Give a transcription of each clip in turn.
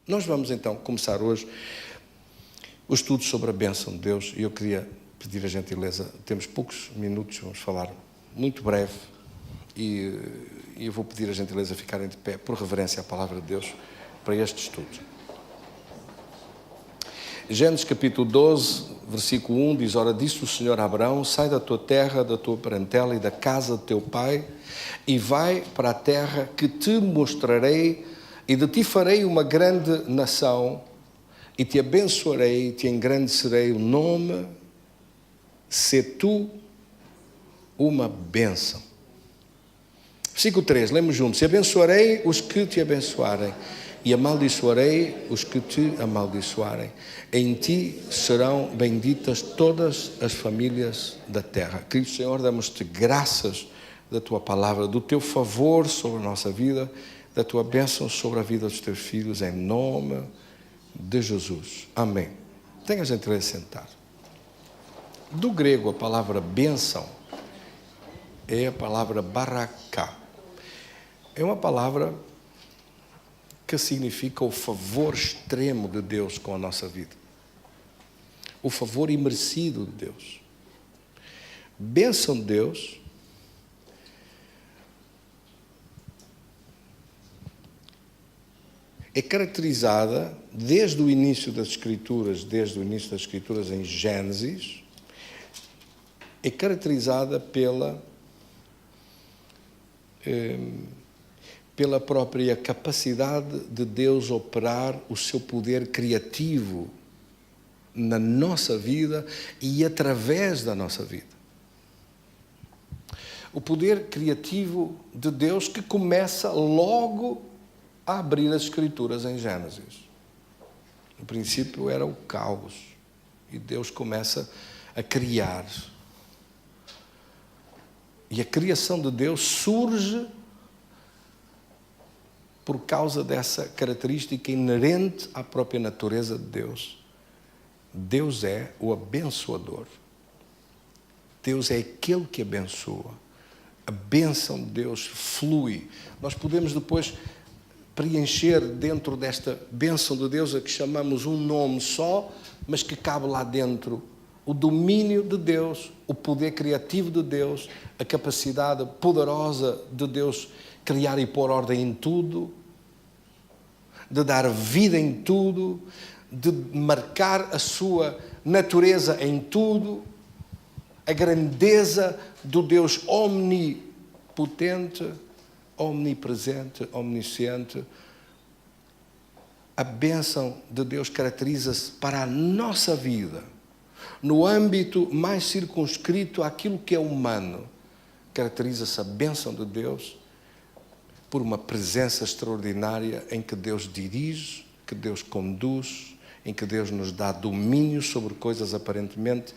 Nós vamos então começar hoje o estudo sobre a bênção de Deus e eu queria pedir a gentileza, temos poucos minutos, vamos falar muito breve e eu vou pedir a gentileza de ficarem de pé por reverência à palavra de Deus para este estudo. Gênesis capítulo 12, versículo 1 diz: Ora, disse o Senhor a Abraão, sai da tua terra, da tua parentela e da casa de teu pai e vai para a terra que te mostrarei e de ti farei uma grande nação e te abençoarei e te engrandecerei o nome, se tu uma bênção. Versículo 3, lemos juntos: E abençoarei os que te abençoarem e amaldiçoarei os que te amaldiçoarem. Em ti serão benditas todas as famílias da terra. Querido Senhor, damos-te graças da tua palavra, do teu favor sobre a nossa vida, da tua bênção sobre a vida dos teus filhos, em nome de Jesus. Amém. Tenha a gentileza de sentar. Do grego, a palavra bênção é a palavra baraká. É uma palavra que significa o favor extremo de Deus com a nossa vida. O favor imerecido de Deus. Bênção de Deus é caracterizada desde o início das Escrituras, em Gênesis, é caracterizada pela própria capacidade de Deus operar o seu poder criativo na nossa vida e através da nossa vida. O poder criativo de Deus que começa logo a abrir as Escrituras em Gênesis. No princípio era o caos e Deus começa a criar. E a criação de Deus surge por causa dessa característica inerente à própria natureza de Deus. Deus é o abençoador. Deus é aquele que abençoa. A bênção de Deus flui. Nós podemos depois preencher dentro desta bênção de Deus a que chamamos um nome só, mas que cabe lá dentro o domínio de Deus, o poder criativo de Deus, a capacidade poderosa de Deus criar e pôr ordem em tudo, de dar vida em tudo, de marcar a sua natureza em tudo, a grandeza do Deus omnipotente, omnipresente, omnisciente. A bênção de Deus caracteriza-se para a nossa vida, no âmbito mais circunscrito àquilo que é humano. Caracteriza-se a bênção de Deus por uma presença extraordinária em que Deus dirige, que Deus conduz, em que Deus nos dá domínio sobre coisas aparentemente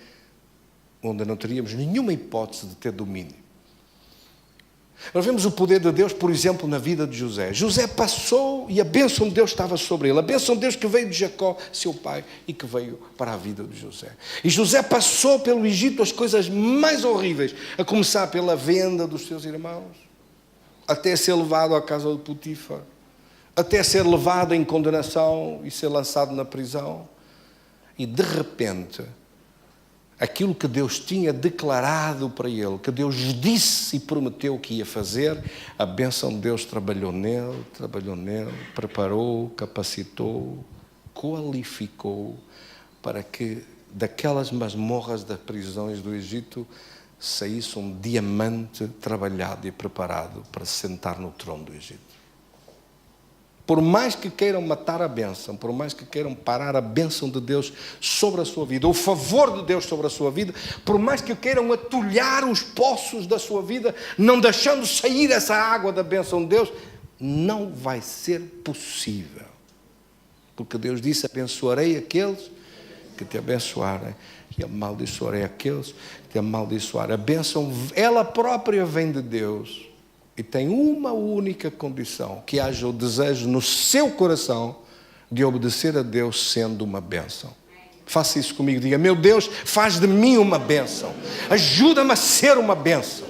onde não teríamos nenhuma hipótese de ter domínio. Nós vemos o poder de Deus, por exemplo, na vida de José. José passou e a bênção de Deus estava sobre ele. A bênção de Deus que veio de Jacó, seu pai, e que veio para a vida de José. E José passou pelo Egito as coisas mais horríveis, a começar pela venda dos seus irmãos, até ser levado à casa de Potifar, até ser levado em condenação e ser lançado na prisão. E de repente, aquilo que Deus tinha declarado para ele, que Deus disse e prometeu que ia fazer, a bênção de Deus trabalhou nele, preparou, capacitou, qualificou para que daquelas masmorras das prisões do Egito saísse um diamante trabalhado e preparado para se sentar no trono do Egito. Por mais que queiram matar a bênção, por mais que queiram parar a bênção de Deus sobre a sua vida, o favor de Deus sobre a sua vida, por mais que queiram atulhar os poços da sua vida, não deixando sair essa água da bênção de Deus, não vai ser possível. Porque Deus disse: abençoarei aqueles que te abençoarem e amaldiçoarei aqueles que te amaldiçoarem. A bênção, ela própria vem de Deus. E tem uma única condição: que haja o desejo no seu coração de obedecer a Deus sendo uma bênção. Faça isso comigo, diga: meu Deus, faz de mim uma bênção. Ajuda-me a ser uma bênção.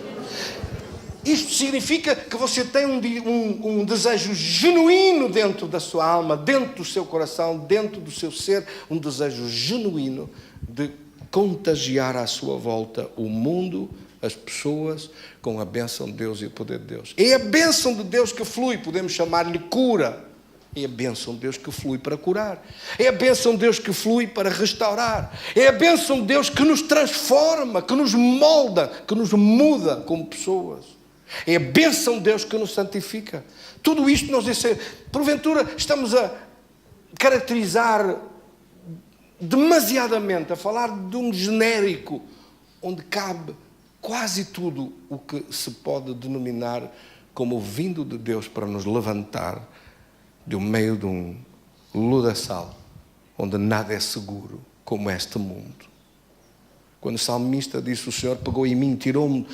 Isto significa que você tem um desejo genuíno dentro da sua alma, dentro do seu coração, dentro do seu ser, um desejo genuíno de contagiar à sua volta o mundo, as pessoas, com a bênção de Deus e o poder de Deus. É a bênção de Deus que flui, podemos chamar-lhe cura. É a bênção de Deus que flui para curar. É a bênção de Deus que flui para restaurar. É a bênção de Deus que nos transforma, que nos molda, que nos muda como pessoas. É a bênção de Deus que nos santifica. Tudo isto nós dissemos, porventura estamos a caracterizar demasiadamente, a falar de um genérico, onde cabe quase tudo o que se pode denominar como vindo de Deus para nos levantar do meio de um lodaçal, onde nada é seguro, como este mundo. Quando o salmista disse, o Senhor pegou em mim, tirou-me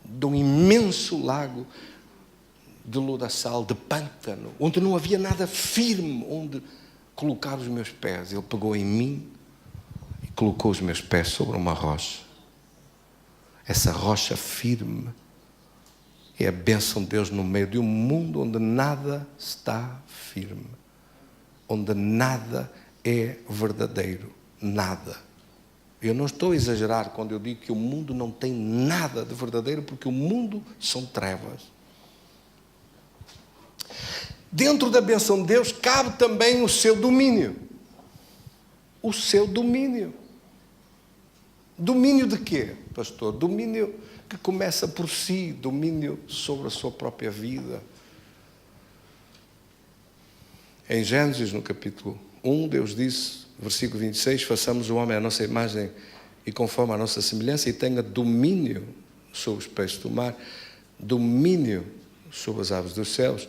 de um imenso lago de lodaçal, de pântano, onde não havia nada firme, onde colocar os meus pés. Ele pegou em mim e colocou os meus pés sobre uma rocha. Essa rocha firme é a bênção de Deus no meio de um mundo onde nada está firme, onde nada é verdadeiro, nada. Eu não estou a exagerar quando eu digo que o mundo não tem nada de verdadeiro, porque o mundo são trevas. Dentro da bênção de Deus cabe também o seu domínio. O seu domínio. Domínio de quê, pastor? Domínio que começa por si, domínio sobre a sua própria vida. Em Gênesis, no capítulo 1, Deus disse, versículo 26, façamos o homem à nossa imagem e conforme a nossa semelhança e tenha domínio sobre os peixes do mar, domínio sobre as aves dos céus,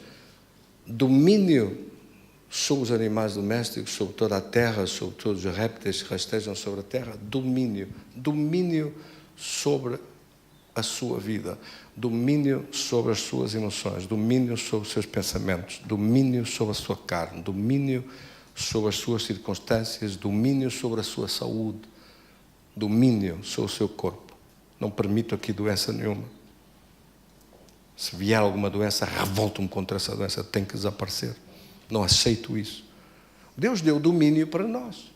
domínio sobre os animais domésticos, sobre toda a terra, sobre todos os répteis que rastejam sobre a terra, domínio sobre a sua vida, domínio sobre as suas emoções, domínio sobre os seus pensamentos, domínio sobre a sua carne, domínio sobre as suas circunstâncias, domínio sobre a sua saúde, domínio sobre o seu corpo. Não permito aqui doença nenhuma. Se vier alguma doença, revolto-me contra essa doença, tem que desaparecer. Não aceito isso. Deus deu domínio para nós.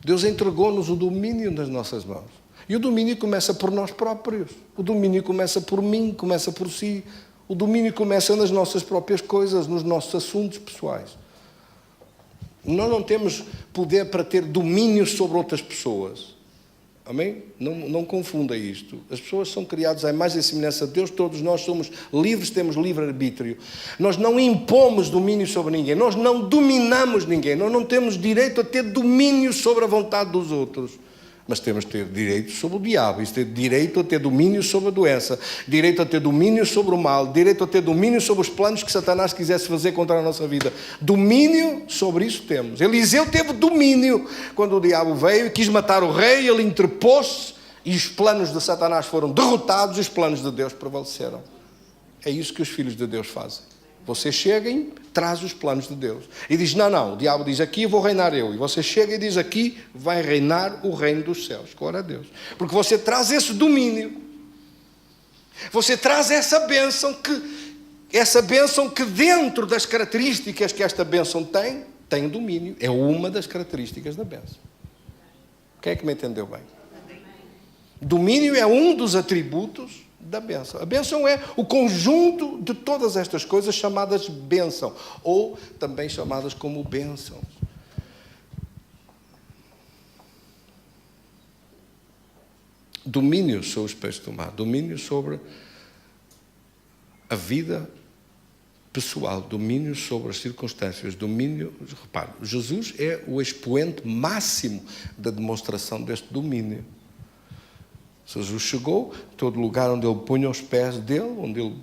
Deus entregou-nos o domínio nas nossas mãos. E o domínio começa por nós próprios. O domínio começa por mim, começa por si. O domínio começa nas nossas próprias coisas, nos nossos assuntos pessoais. Nós não temos poder para ter domínio sobre outras pessoas. Amém? Não confunda isto. As pessoas são criadas à imagem e semelhança de Deus, todos nós somos livres, temos livre-arbítrio. Nós não impomos domínio sobre ninguém, nós não dominamos ninguém, nós não temos direito a ter domínio sobre a vontade dos outros. Mas temos de ter direito sobre o diabo, ter direito a ter domínio sobre a doença, direito a ter domínio sobre o mal, direito a ter domínio sobre os planos que Satanás quisesse fazer contra a nossa vida. Domínio sobre isso temos. Eliseu teve domínio quando o diabo veio e quis matar o rei, ele interpôs-se e os planos de Satanás foram derrotados e os planos de Deus prevaleceram. É isso que os filhos de Deus fazem. Você chega e traz os planos de Deus. E diz, não, o diabo diz aqui, vou reinar eu. E você chega e diz aqui, vai reinar o reino dos céus. Glória a Deus. Porque você traz esse domínio. Você traz essa bênção que dentro das características que esta bênção tem domínio. É uma das características da bênção. Quem é que me entendeu bem? Domínio é um dos atributos da bênção. A bênção é o conjunto de todas estas coisas chamadas bênção, ou também chamadas como bênçãos. Domínio sobre os peixes do mar, domínio sobre a vida pessoal, domínio sobre as circunstâncias, domínio... Repare, Jesus é o expoente máximo da demonstração deste domínio. Jesus chegou, todo lugar onde ele punha os pés dele, onde ele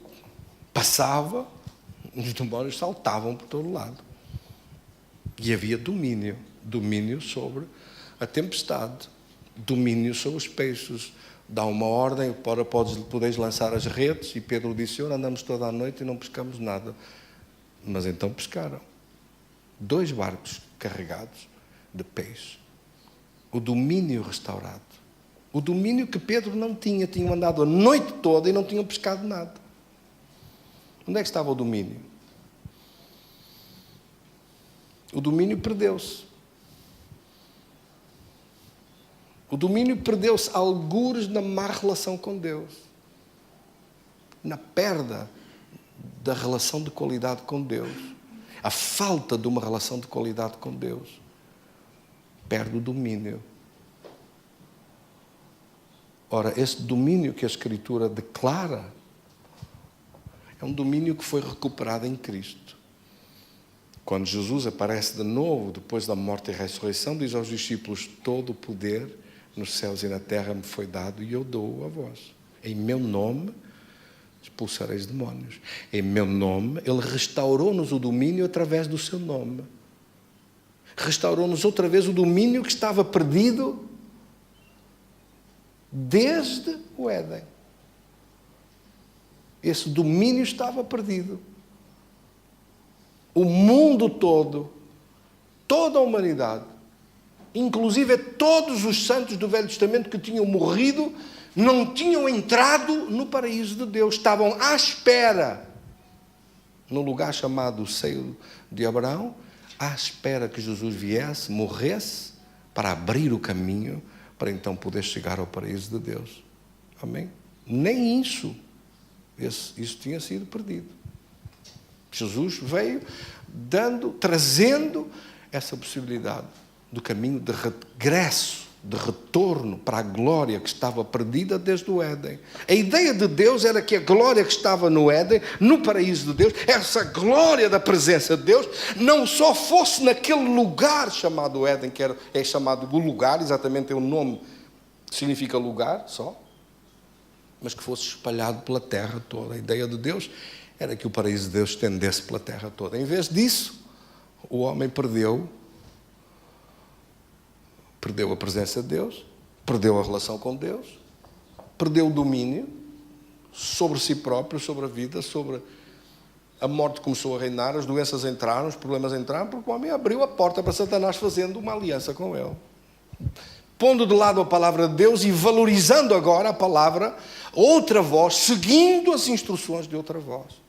passava, os demónios saltavam por todo lado. E havia domínio sobre a tempestade, domínio sobre os peixes. Dá uma ordem para poderes lançar as redes, e Pedro disse, Senhor, andamos toda a noite e não pescamos nada. Mas então pescaram. 2 barcos carregados de peixe. O domínio restaurado. O domínio que Pedro não tinha. Tinham andado a noite toda e não tinham pescado nada. Onde é que estava o domínio? O domínio perdeu-se. O domínio perdeu-se algures na má relação com Deus. Na perda da relação de qualidade com Deus. A falta de uma relação de qualidade com Deus. Perde o domínio. Ora, esse domínio que a Escritura declara é um domínio que foi recuperado em Cristo. Quando Jesus aparece de novo, depois da morte e ressurreição, diz aos discípulos: todo o poder nos céus e na terra me foi dado e eu dou a vós. Em meu nome expulsareis demónios. Em meu nome, Ele restaurou-nos o domínio através do seu nome. Restaurou-nos outra vez o domínio que estava perdido desde o Éden. Esse domínio estava perdido. O mundo todo, toda a humanidade, inclusive todos os santos do Velho Testamento que tinham morrido, não tinham entrado no paraíso de Deus. Estavam à espera, no lugar chamado seio de Abraão, à espera que Jesus viesse, morresse, para abrir o caminho, para então poder chegar ao paraíso de Deus. Amém? Nem isso. Isso tinha sido perdido. Jesus veio trazendo essa possibilidade do caminho de regresso, de retorno para a glória que estava perdida desde o Éden. A ideia de Deus era que a glória que estava no Éden, no paraíso de Deus, essa glória da presença de Deus, não só fosse naquele lugar chamado Éden, que é chamado o lugar, exatamente é o nome, significa lugar só, mas que fosse espalhado pela terra toda. A ideia de Deus era que o paraíso de Deus estendesse pela terra toda. Em vez disso, o homem perdeu a presença de Deus, perdeu a relação com Deus, perdeu o domínio sobre si próprio, sobre a vida, sobre a morte começou a reinar, as doenças entraram, os problemas entraram, porque o homem abriu a porta para Satanás fazendo uma aliança com ele. Pondo de lado a palavra de Deus e valorizando agora a palavra, outra voz, seguindo as instruções de outra voz.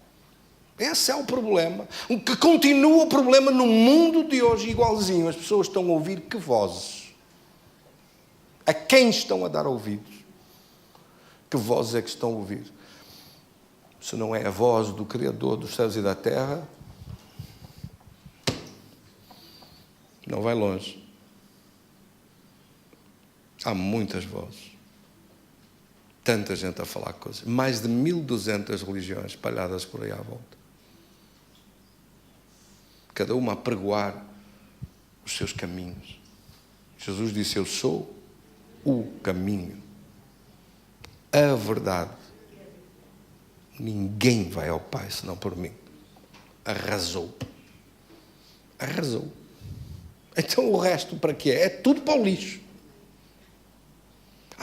Esse é o problema. O que continua o problema no mundo de hoje, igualzinho. As pessoas estão a ouvir que vozes? A quem estão a dar ouvidos? Que vozes é que estão a ouvir? Se não é a voz do Criador dos céus e da terra, não vai longe. Há muitas vozes. Tanta gente a falar coisas. Mais de 1200 religiões espalhadas por aí à volta. Cada uma a pregoar os seus caminhos. Jesus disse: eu sou o caminho, a verdade. Ninguém vai ao Pai senão por mim. Arrasou. Arrasou. Então o resto para quê? É tudo para o lixo.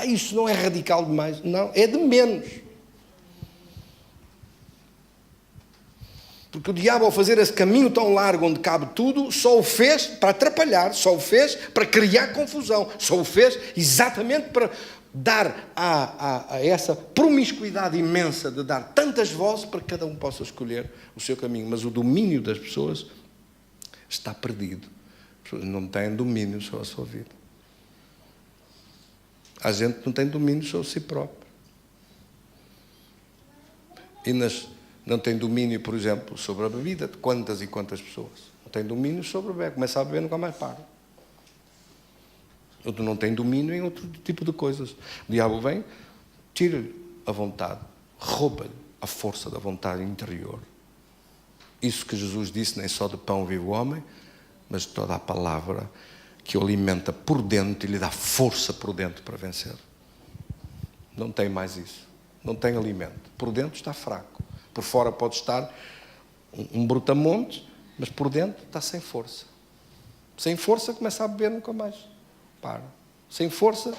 Isso não é radical demais. Não, é de menos. Porque o diabo, ao fazer esse caminho tão largo onde cabe tudo, só o fez para atrapalhar, só o fez para criar confusão, só o fez exatamente para dar a essa promiscuidade imensa de dar tantas vozes para que cada um possa escolher o seu caminho. Mas o domínio das pessoas está perdido. As pessoas não têm domínio sobre a sua vida. A gente não tem domínio sobre si próprio. E não tem domínio, por exemplo, sobre a bebida, de quantas e quantas pessoas. Não tem domínio sobre beber. Começa a beber e nunca mais para. Outro não tem domínio em outro tipo de coisas. O diabo vem, tira-lhe a vontade, rouba-lhe a força da vontade interior. Isso que Jesus disse, nem só de pão vive o homem, mas de toda a palavra que o alimenta por dentro e lhe dá força por dentro para vencer. Não tem mais isso. Não tem alimento. Por dentro está fraco. Por fora pode estar um brutamontes, mas por dentro está sem força. Sem força começa a beber nunca mais. Para. Sem força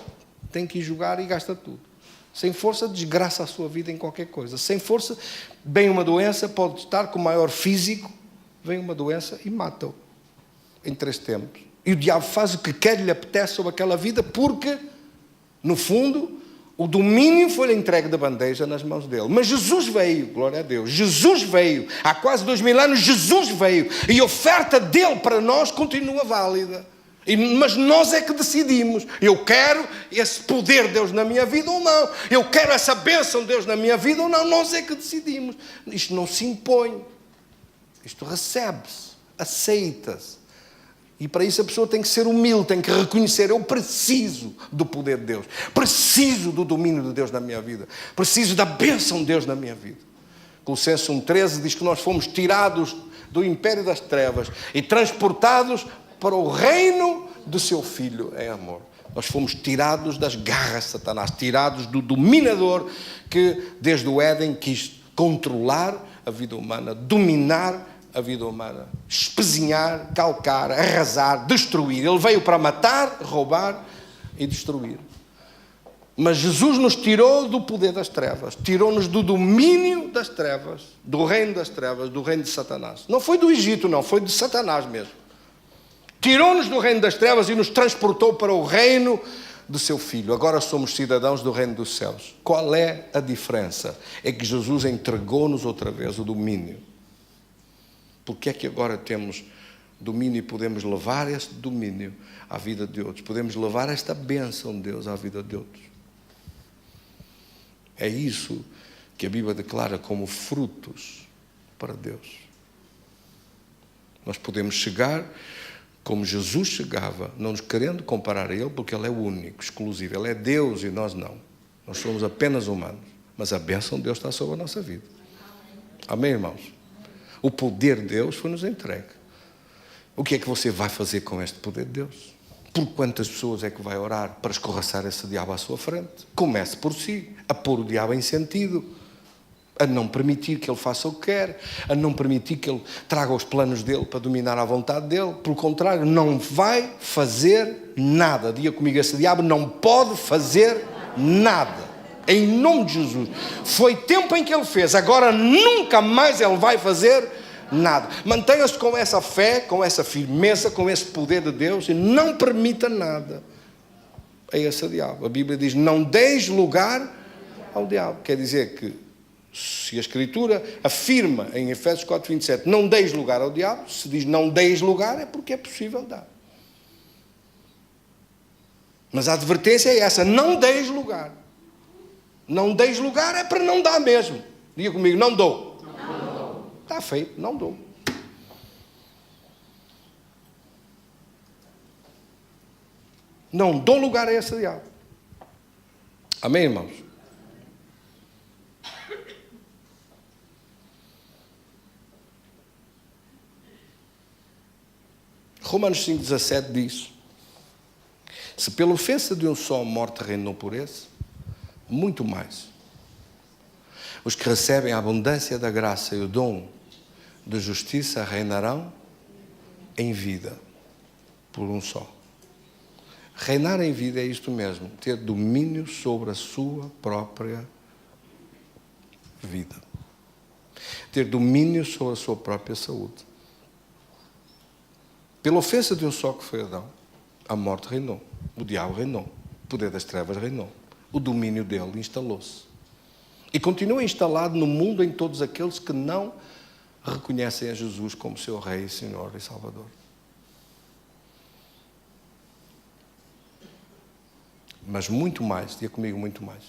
tem que ir jogar e gasta tudo. Sem força desgraça a sua vida em qualquer coisa. Sem força vem uma doença, pode estar com o maior físico, vem uma doença e mata-o. Em 3 tempos. E o diabo faz o que quer lhe apetece sobre aquela vida porque No fundo, o domínio foi-lhe entregue de bandeja nas mãos dele. Mas Jesus veio, glória a Deus, Jesus veio. Há quase 2000 anos Jesus veio. E a oferta dele para nós continua válida. Mas nós é que decidimos. Eu quero esse poder de Deus na minha vida ou não. Eu quero essa bênção de Deus na minha vida ou não. Nós é que decidimos. Isto não se impõe. Isto recebe-se, aceita-se. E para isso a pessoa tem que ser humilde, tem que reconhecer, eu preciso do poder de Deus, preciso do domínio de Deus na minha vida, preciso da bênção de Deus na minha vida. Colossenses 1,13 diz que nós fomos tirados do império das trevas e transportados para o reino do seu Filho em amor. Nós fomos tirados das garras de Satanás, tirados do dominador que desde o Éden quis controlar a vida humana, dominar a vida humana, espezinhar, calcar, arrasar, destruir. Ele veio para matar, roubar e destruir. Mas Jesus nos tirou do poder das trevas, tirou-nos do domínio das trevas, do reino das trevas, do reino de Satanás. Não foi do Egito, não, foi de Satanás mesmo. Tirou-nos do reino das trevas e nos transportou para o reino do seu Filho. Agora somos cidadãos do reino dos céus. Qual é a diferença? É que Jesus entregou-nos outra vez o domínio. Porque é que agora temos domínio e podemos levar este domínio à vida de outros? Podemos levar esta bênção de Deus à vida de outros. É isso que a Bíblia declara como frutos para Deus. Nós podemos chegar como Jesus chegava, não nos querendo comparar a Ele, porque Ele é o único, exclusivo. Ele é Deus e nós não. Nós somos apenas humanos. Mas a bênção de Deus está sobre a nossa vida. Amém, irmãos? O poder de Deus foi-nos entregue. O que é que você vai fazer com este poder de Deus? Por quantas pessoas é que vai orar para escorraçar esse diabo à sua frente? Comece por si, a pôr o diabo em sentido, a não permitir que ele faça o que quer, a não permitir que ele traga os planos dele para dominar a vontade dele. Pelo contrário, não vai fazer nada. Diga comigo, esse diabo não pode fazer nada. Em nome de Jesus. Foi tempo em que ele fez, agora nunca mais ele vai fazer nada. Mantenha-se com essa fé, com essa firmeza, com esse poder de Deus e não permita nada a esse diabo. A Bíblia diz, não deis lugar ao diabo. Quer dizer que se a Escritura afirma em Efésios 4:27, não deis lugar ao diabo, se diz não deis lugar é porque é possível dar. Mas a advertência é essa, não deis lugar. Não deis lugar é para não dar mesmo. Diga comigo, não dou. Não dou. Está feito, não dou. Não dou lugar a esse diabo. Amém, irmãos? Romanos 5,17 diz, se pela ofensa de um só a morte reinou por esse, muito mais. Os que recebem a abundância da graça e o dom de justiça reinarão em vida por um só. Reinar em vida é isto mesmo, ter domínio sobre a sua própria vida. Ter domínio sobre a sua própria saúde. Pela ofensa de um só que foi Adão, a morte reinou, o diabo reinou, o poder das trevas reinou. O domínio dele instalou-se. E continua instalado no mundo em todos aqueles que não reconhecem a Jesus como seu Rei, Senhor e Salvador. Mas muito mais, diga comigo, muito mais.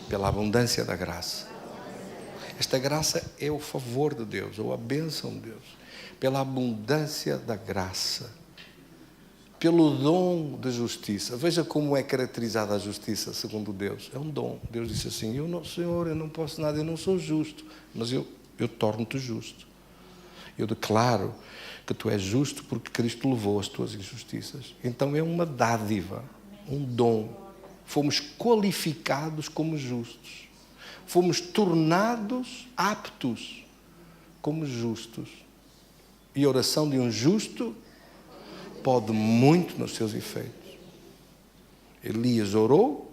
Pela abundância da graça. Esta graça é o favor de Deus, ou a bênção de Deus. Pela abundância da graça. Pelo dom de justiça. Veja como é caracterizada a justiça segundo Deus. É um dom. Deus disse assim, Senhor, eu não posso nada, eu não sou justo, mas eu torno-te justo. Eu declaro que tu és justo porque Cristo levou as tuas injustiças. Então é uma dádiva, um dom. Fomos qualificados como justos. Fomos tornados aptos como justos. E a oração de um justo pode muito nos seus efeitos. Elias orou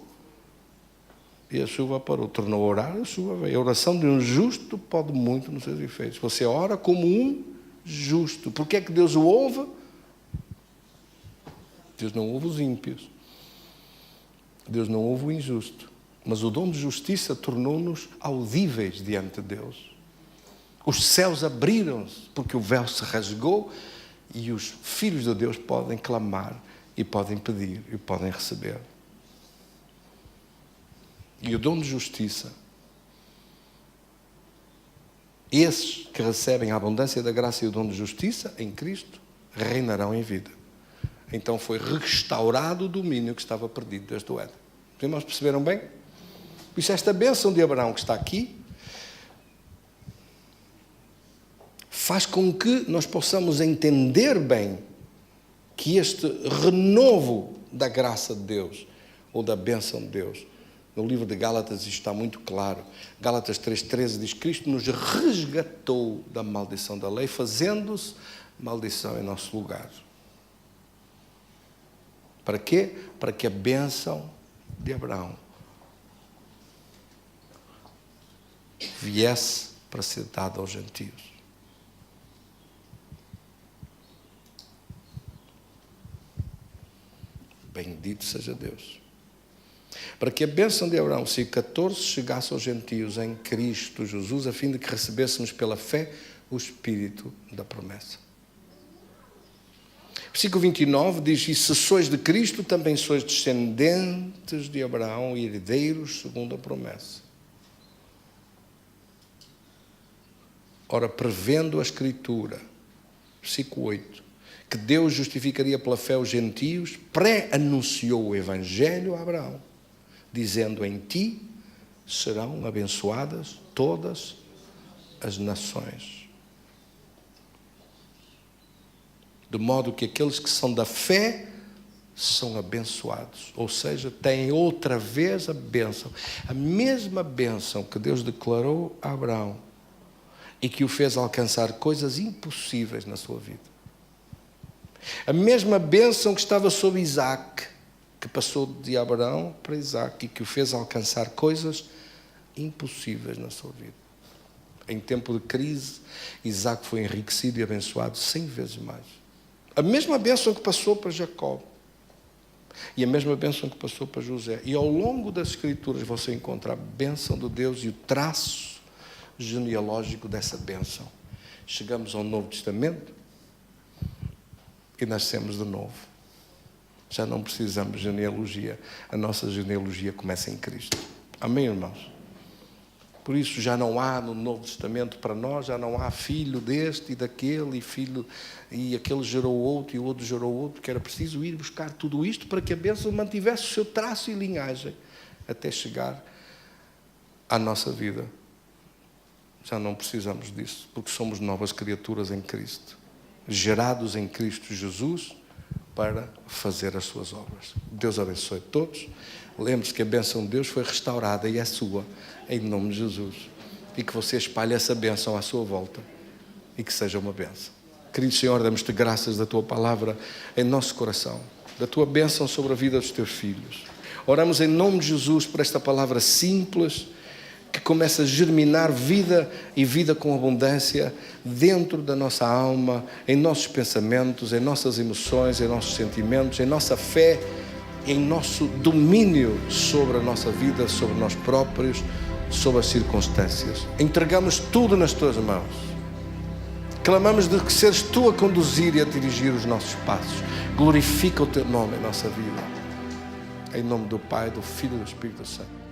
e a chuva parou. Tornou a orar, a chuva veio. A oração de um justo pode muito nos seus efeitos. Você ora como um justo. Por que é que Deus o ouve? Deus não ouve os ímpios. Deus não ouve o injusto, mas o dom de justiça tornou-nos audíveis diante de Deus. Os céus abriram-se porque o véu se rasgou e os filhos de Deus podem clamar e podem pedir e podem receber. E o dom de justiça, esses que recebem a abundância da graça e o dom de justiça em Cristo, reinarão em vida. Então foi restaurado o domínio que estava perdido desde o Éden. Os irmãos perceberam bem? Por isso esta bênção de Abraão que está aqui faz com que nós possamos entender bem que este renovo da graça de Deus, ou da bênção de Deus, no livro de Gálatas isto está muito claro. Gálatas 3,13 diz: Cristo nos resgatou da maldição da lei, fazendo-se maldição em nosso lugar. Para quê? Para que a bênção de Abraão viesse para ser dada aos gentios. Bendito seja Deus. Para que a bênção de Abraão, versículo 14, chegasse aos gentios em Cristo Jesus, a fim de que recebêssemos pela fé o Espírito da promessa. Versículo 29 diz: E se sois de Cristo, também sois descendentes de Abraão e herdeiros segundo a promessa. Ora, prevendo a Escritura, versículo 8, que Deus justificaria pela fé os gentios, pré-anunciou o Evangelho a Abraão, dizendo: em ti serão abençoadas todas as nações. De modo que aqueles que são da fé são abençoados. Ou seja, têm outra vez a bênção. A mesma bênção que Deus declarou a Abraão e que o fez alcançar coisas impossíveis na sua vida. A mesma bênção que estava sobre Isaac, que passou de Abraão para Isaac e que o fez alcançar coisas impossíveis na sua vida. Em tempo de crise, Isaac foi enriquecido e abençoado 100 vezes mais. A mesma bênção que passou para Jacó e a mesma bênção que passou para José. E ao longo das Escrituras você encontra a bênção de Deus e o traço genealógico dessa bênção. Chegamos ao Novo Testamento e nascemos de novo. Já não precisamos de genealogia. A nossa genealogia começa em Cristo. Amém, irmãos? Por isso já não há no Novo Testamento para nós, já não há filho deste e daquele, e filho, e aquele gerou outro e o outro gerou outro, porque era preciso ir buscar tudo isto para que a bênção mantivesse o seu traço e linhagem até chegar à nossa vida. Já não precisamos disso, porque somos novas criaturas em Cristo, gerados em Cristo Jesus para fazer as suas obras. Deus abençoe todos. Lembre-se que a bênção de Deus foi restaurada e é sua, em nome de Jesus. E que você espalhe essa bênção à sua volta e que seja uma bênção. Querido Senhor, damos-te graças da tua palavra em nosso coração, da tua bênção sobre a vida dos teus filhos. Oramos em nome de Jesus por esta palavra simples, que começa a germinar vida e vida com abundância dentro da nossa alma, em nossos pensamentos, em nossas emoções, em nossos sentimentos, em nossa fé, em nosso domínio sobre a nossa vida, sobre nós próprios, sobre as circunstâncias. Entregamos tudo nas tuas mãos. Clamamos de que seres tu a conduzir e a dirigir os nossos passos. Glorifica o teu nome em nossa vida. Em nome do Pai, do Filho e do Espírito Santo.